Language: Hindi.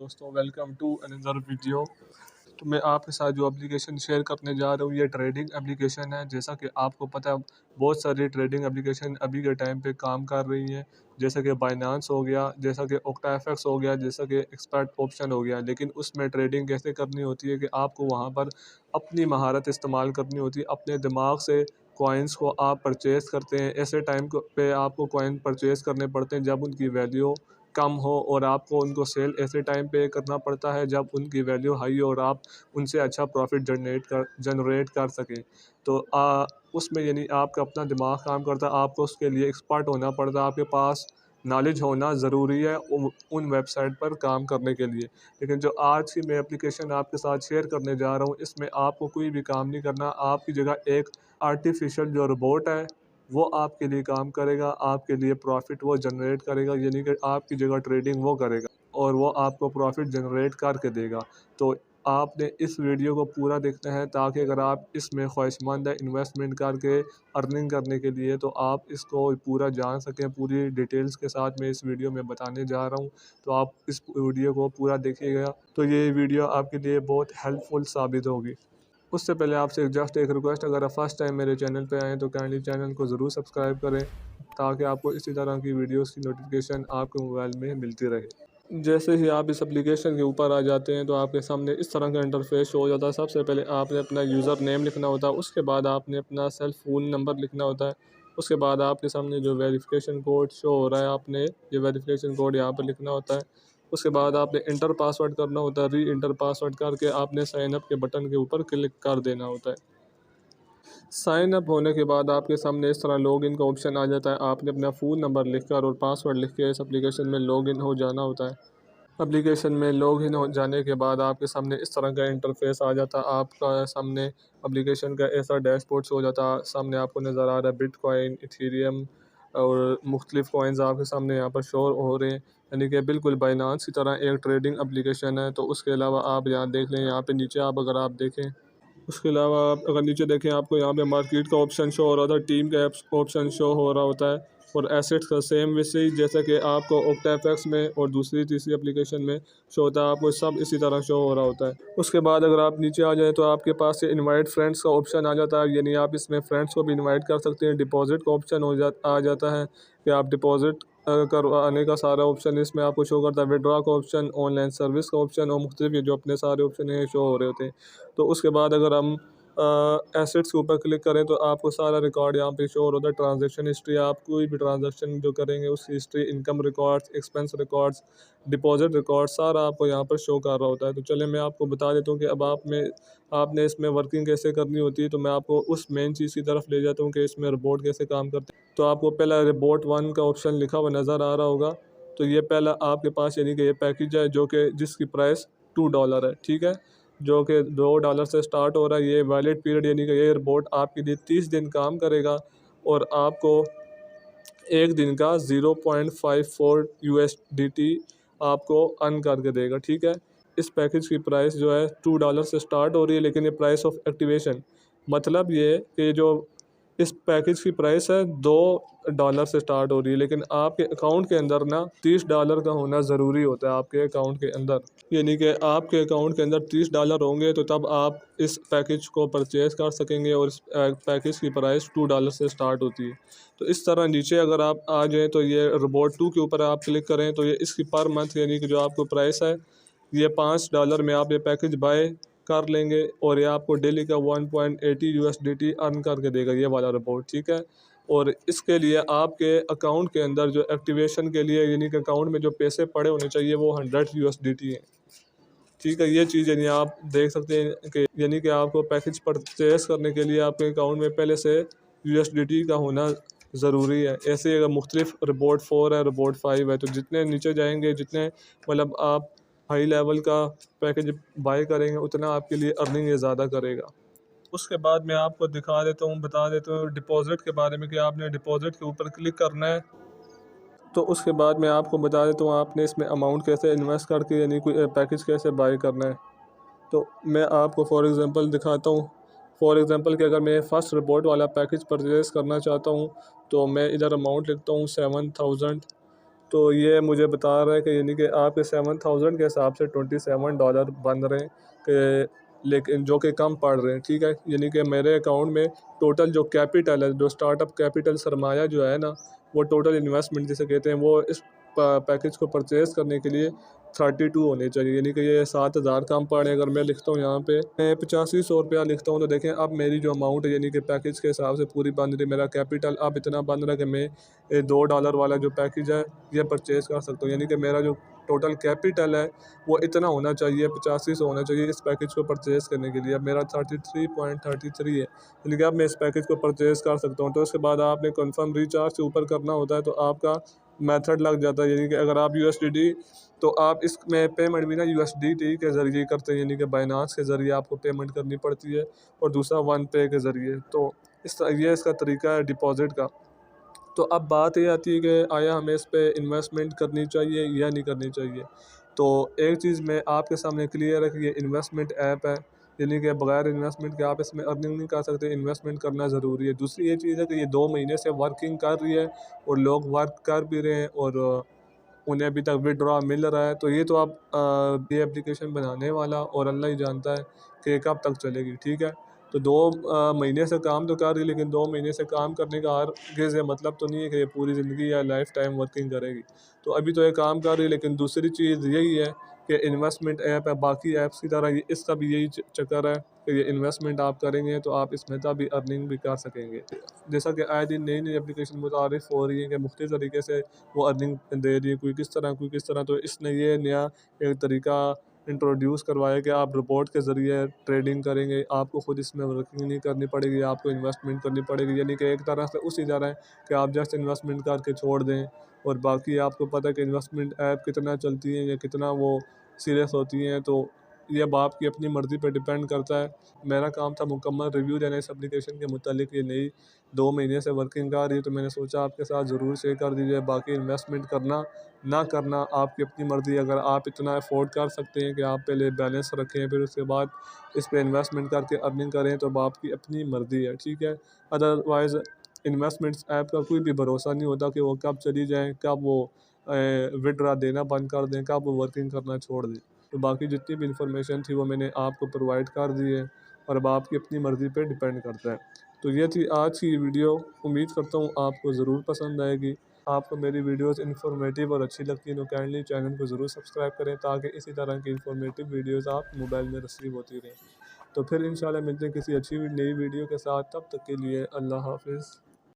दोस्तों, वेलकम टू अनदर वीडियो। तो मैं आपके साथ जो एप्लीकेशन शेयर करने जा रहा हूँ, ये ट्रेडिंग एप्लीकेशन है। जैसा कि आपको पता है, बहुत सारी ट्रेडिंग एप्लीकेशन अभी के टाइम पे काम कर रही हैं। जैसा कि बाइनांस हो गया, जैसा कि ओक्टाएफएक्स हो गया, जैसा कि एक्सपर्ट ऑप्शन हो गया। लेकिन उसमें ट्रेडिंग कैसे करनी होती है कि आपको वहाँ पर अपनी महारत इस्तेमाल करनी होती है। अपने दिमाग से कॉइन्स को आप परचेज़ करते हैं। ऐसे टाइम को पे आपको कॉइन परचेज़ करने पड़ते हैं जब उनकी वैल्यू कम हो, और आपको उनको सेल ऐसे टाइम पे करना पड़ता है जब उनकी वैल्यू हाई हो और आप उनसे अच्छा प्रॉफिट जनरेट कर सकें। तो उसमें यानी आपका अपना दिमाग काम करता है, आपको उसके लिए एक्सपर्ट होना पड़ता है, आपके पास नॉलेज होना ज़रूरी है उन वेबसाइट पर काम करने के लिए। लेकिन जो आज की मैं एप्लीकेशन आपके साथ शेयर करने जा रहा हूँ, इसमें आपको कोई भी काम नहीं करना। आपकी जगह एक आर्टिफिशियल जो रोबोट है, वो आपके लिए काम करेगा, आपके लिए प्रॉफ़िट वो जनरेट करेगा, यानी कि आपकी जगह ट्रेडिंग वो करेगा और वो आपको प्रॉफ़िट जनरेट करके देगा। तो आपने इस वीडियो को पूरा देखना है, ताकि अगर आप इसमें ख्वाहिशमंद है इन्वेस्टमेंट करके अर्निंग करने के लिए, तो आप इसको पूरा जान सकें। पूरी डिटेल्स के साथ मैं इस वीडियो में बताने जा रहा हूँ, तो आप इस वीडियो को पूरा देखिएगा, तो ये वीडियो आपके लिए बहुत हेल्पफुल साबित होगी। उससे पहले आपसे जस्ट एक रिक्वेस्ट, अगर आप फर्स्ट टाइम मेरे चैनल पे आएँ तो काइंडली चैनल को ज़रूर सब्सक्राइब करें, ताकि आपको इसी तरह की वीडियोस की नोटिफिकेशन आपके मोबाइल में मिलती रहे। जैसे ही आप इस एप्लीकेशन के ऊपर आ जाते हैं, तो आपके सामने इस तरह का इंटरफेस शो हो जाता है। सबसे पहले आपने अपना यूज़र नेम लिखना होता है, उसके बाद आपने अपना सेल फ़ोन नंबर लिखना होता है। उसके बाद आपके सामने जो वेरिफिकेशन कोड शो हो रहा है, आपने ये वेरिफिकेशन कोड यहाँ पर लिखना होता है। उसके बाद आपने इंटर पासवर्ड करना होता है। री इंटर पासवर्ड करके आपने साइन अप के बटन के ऊपर क्लिक कर देना होता है। साइन अप होने के बाद आपके सामने इस तरह लॉगिन का ऑप्शन आ जाता है। आपने अपना फ़ोन नंबर लिखकर और पासवर्ड लिख के इस एप्लीकेशन में लॉगिन हो जाना होता है। एप्लीकेशन में लॉगिन हो जाने के बाद आपके सामने इस तरह का इंटरफेस आ जाता है। आपका सामने एप्लीकेशन का ऐसा डैशबोर्ड हो जाता है। सामने आपको नज़र आ रहा है बिटकॉइन, इथेरियम और मुख्तलिफ कॉइन्स आपके सामने यहाँ पर शो हो रहे हैं। यानी कि बिल्कुल बाइनांस की तरह एक ट्रेडिंग एप्लीकेशन है। तो उसके अलावा आप यहाँ देख लें, यहाँ पे नीचे आप अगर आप देखें, उसके अलावा आप अगर नीचे देखें, आपको यहाँ पे मार्केट का ऑप्शन शो हो रहा था, टीम का ऑप्शन शो हो रहा होता है, और एसेट्स का सेम वैसे ही जैसा कि आपको ओक्टाएफएक्स में और दूसरी तीसरी एप्लीकेशन में शो होता है, आपको सब इसी तरह शो हो रहा होता है। उसके बाद अगर आप नीचे आ जाएँ, तो आपके पास से इनवाइट फ्रेंड्स का ऑप्शन आ जाता है, यानी आप इसमें फ्रेंड्स को भी इनवाइट कर सकते हैं। डिपॉजिट का ऑप्शन आ जाता है कि आप डिपॉजिट करवाने का सारा ऑप्शन इसमें आपको शो करता है। विड्रॉ का ऑप्शन, ऑनलाइन सर्विस का ऑप्शन और मुख्तलिफ ये जो अपने सारे ऑप्शन हैं शो हो रहे होते हैं। तो उसके बाद अगर हम एसेट्स के ऊपर क्लिक करें, तो आपको सारा रिकॉर्ड यहाँ पे शो हो रहा है। ट्रांजैक्शन हिस्ट्री, आप कोई भी ट्रांजैक्शन जो करेंगे उसकी history, income records, expense records, deposit record, सारा आपको यहाँ पर शो कर रहा होता है। तो चलिए मैं आपको बता देता हूँ कि अब आपने इसमें वर्किंग कैसे करनी होती है। तो मैं आपको उस मेन चीज़ की तरफ ले जाता हूँ कि इसमें रोबोट कैसे काम करते हैं। तो आपको पहला रोबोट 1 का ऑप्शन लिखा हुआ नज़र आ रहा होगा। तो ये पहला आपके पास यानी कि ये पैकेज है, जो कि जिसकी प्राइस $2 है, ठीक है, जो कि $2 से स्टार्ट हो रहा है। ये वैलिड पीरियड यानी कि ये रोबोट आपके लिए 30 दिन काम करेगा, और आपको एक दिन का 0.54 USDT आपको अर्न करके देगा, ठीक है। इस पैकेज की प्राइस जो है $2 से स्टार्ट हो रही है, लेकिन ये प्राइस ऑफ एक्टिवेशन, मतलब ये कि जो इस पैकेज की प्राइस है $2 से स्टार्ट हो रही है, लेकिन आपके अकाउंट के अंदर ना $30 का होना ज़रूरी होता है आपके अकाउंट के अंदर। यानी कि आपके अकाउंट के अंदर $30 होंगे, तो तब आप इस पैकेज को परचेज़ कर सकेंगे, और इस पैकेज की प्राइस $2 से स्टार्ट होती है। तो इस तरह नीचे अगर आप आ जाएँ, तो ये रोबोट 2 के ऊपर आप क्लिक करें, तो ये इसकी पर मंथ यानी कि जो आपको प्राइस है, ये $5 में आप ये पैकेज बाय कर लेंगे, और ये आपको डेली का 1.80 USDT अर्न करके देगा ये वाला रोबोट, ठीक है। और इसके लिए आपके अकाउंट के अंदर जो एक्टिवेशन के लिए यानी कि अकाउंट में जो पैसे पड़े होने चाहिए, वो 100 USDT हैं, ठीक है। ये चीज़ यानी आप देख सकते हैं कि यानी कि आपको पैकेज परचेज़ करने के लिए आपके अकाउंट में पहले से USDT का होना ज़रूरी है। ऐसे ही अगर मुख्तलिफ रोबोट 4 है, रोबोट 5 है, तो जितने नीचे जाएंगे, जितने मतलब आप हाई लेवल का पैकेज बाय करेंगे, उतना आपके लिए अर्निंग ये ज़्यादा करेगा। उसके बाद मैं आपको दिखा देता हूँ, बता देता हूँ डिपॉज़िट के बारे में कि आपने डिपॉज़िट के ऊपर क्लिक करना है। तो उसके बाद मैं आपको बता देता हूँ आपने इसमें अमाउंट कैसे इन्वेस्ट करके यानी कोई पैकेज कैसे बाय करना है। तो मैं आपको फॉर एग्ज़ाम्पल दिखाता हूँ। फॉर एग्ज़ाम्पल कि अगर मैं फ़र्स्ट रिपोर्ट वाला पैकेज परचेज़ करना चाहता हूँ, तो मैं इधर अमाउंट लिखता हूँ 7000, तो ये मुझे बता रहा है कि यानी कि आपके 7000 के हिसाब से $27 बन रहे हैं कि, लेकिन जो कि कम पड़ रहे हैं, ठीक है। यानी कि मेरे अकाउंट में टोटल जो कैपिटल है, जो स्टार्टअप कैपिटल सरमाया जो है ना, वो टोटल इन्वेस्टमेंट जिसे कहते हैं, वो इस पैकेज को परचेज़ करने के लिए 32 होने चाहिए, यानी कि ये 7000 कम पड़े। अगर मैं लिखता हूँ यहाँ पे मैं 8500 रुपया लिखता हूँ, तो देखें अब मेरी जो अमाउंट है यानी कि पैकेज के हिसाब से पूरी बन रही है। मेरा कैपिटल अब इतना बन रहा है कि मैं $2 वाला जो पैकेज है ये परचेज़ कर सकता हूँ, यानी कि मेरा जो टोटल कैपिटल है वो इतना होना चाहिए, 8500 होना चाहिए इस पैकेज को परचेज़ करने के लिए। अब मेरा 33.33 है, यानी कि अब मैं इस पैकेज को परचेज़ कर सकता हूँ। तो उसके बाद आपने कन्फर्म रिचार्ज से ऊपर करना होता है, तो आपका मेथड लग जाता है, यानी कि अगर आप यूएसडीटी, तो आप इसमें पेमेंट भी ना यूएसडीटी के ज़रिए करते हैं, यानी कि बाइनांस के ज़रिए आपको पेमेंट करनी पड़ती है, और दूसरा वन पे के ज़रिए। तो ये इसका तरीका है डिपॉज़िट का। तो अब बात ये आती है कि आया हमें इस पे इन्वेस्टमेंट करनी चाहिए या नहीं करनी चाहिए। तो एक चीज़ मैं आपके सामने क्लियर है कि ये इन्वेस्टमेंट ऐप है, यानी कि बगैर इन्वेस्टमेंट के आप इसमें अर्निंग नहीं कर सकते, इन्वेस्टमेंट करना ज़रूरी है। दूसरी ये चीज़ है कि ये 2 महीने से वर्किंग कर रही है, और लोग वर्क कर भी रहे हैं, और उन्हें अभी तक विड्रॉ मिल रहा है। तो ये तो अब ये एप्लीकेशन बनाने वाला और अल्लाह ही जानता है कि कब तक चलेगी, ठीक है। तो 2 महीने से काम तो कर रही है, लेकिन 2 महीने से काम करने का हरगिज़ ये मतलब तो नहीं है कि ये पूरी ज़िंदगी या लाइफ टाइम वर्किंग करेगी। तो अभी तो ये काम कर रही है, लेकिन दूसरी चीज़ यही है कि इन्वेस्टमेंट ऐप है, बाकी ऐप्स की तरह ये इसका भी यही चक्कर है कि ये इन्वेस्टमेंट आप करेंगे तो आप इसमें तभी अर्निंग भी कर सकेंगे। जैसा कि आए दिन नई-नई एप्लीकेशन मुतारिफ़ हो रही है कि मुख्तलिफ़ तरीके से वो अर्निंग दे रही है, कोई किस तरह। तो इसने ये नया एक तरीका इंट्रोड्यूस करवाया कि आप रोबोट के ज़रिए ट्रेडिंग करेंगे, आपको खुद इसमें वर्किंग नहीं करनी पड़ेगी, आपको इन्वेस्टमेंट करनी पड़ेगी, यानी कि एक तरह से उसी तरह है कि आप जस्ट इन्वेस्टमेंट करके छोड़ दें, और बाकी आपको पता है कि इन्वेस्टमेंट ऐप कितना चलती हैं या कितना वो सीरियस होती हैं। तो ये अब आपकी अपनी मर्ज़ी पे डिपेंड करता है। मेरा काम था मुकम्मल रिव्यू देना इस एप्लीकेशन के मुतालिक। ये नई 2 महीने से वर्किंग कर रही है, तो मैंने सोचा आपके साथ ज़रूर शेयर कर दीजिए। बाकी इन्वेस्टमेंट करना ना करना आपकी अपनी मर्ज़ी। अगर आप इतना अफोर्ड कर सकते हैं कि आप पहले बैलेंस रखें, फिर उसके बाद इस पे इन्वेस्टमेंट करके अर्निंग करें, तो अब आपकी अपनी मर्ज़ी है, ठीक है। अदरवाइज़ इन्वेस्टमेंट्स ऐप का कोई भी भरोसा नहीं होता कि वो कब चली जाएँ, कब वो विथड्रॉ देना बंद कर दें, कब वो वर्किंग करना छोड़ दें। तो बाकी जितनी भी इंफॉर्मेशन थी वो मैंने आपको प्रोवाइड कर दी है, और अब आपकी अपनी मर्ज़ी पे डिपेंड करता है। तो ये थी आज की वीडियो। उम्मीद करता हूँ आपको ज़रूर पसंद आएगी। आपको मेरी वीडियोस इन्फॉर्मेटिव और अच्छी लगती हैं तो काइंडली चैनल को ज़रूर सब्सक्राइब करें, ताकि इसी तरह की इन्फॉर्मेटिव वीडियोस आप मोबाइल में रिसीव होती रहें। तो फिर इंशाल्लाह मिलते हैं किसी अच्छी नई वीडियो के साथ। तब तक के लिए अल्लाह हाफ़िज़।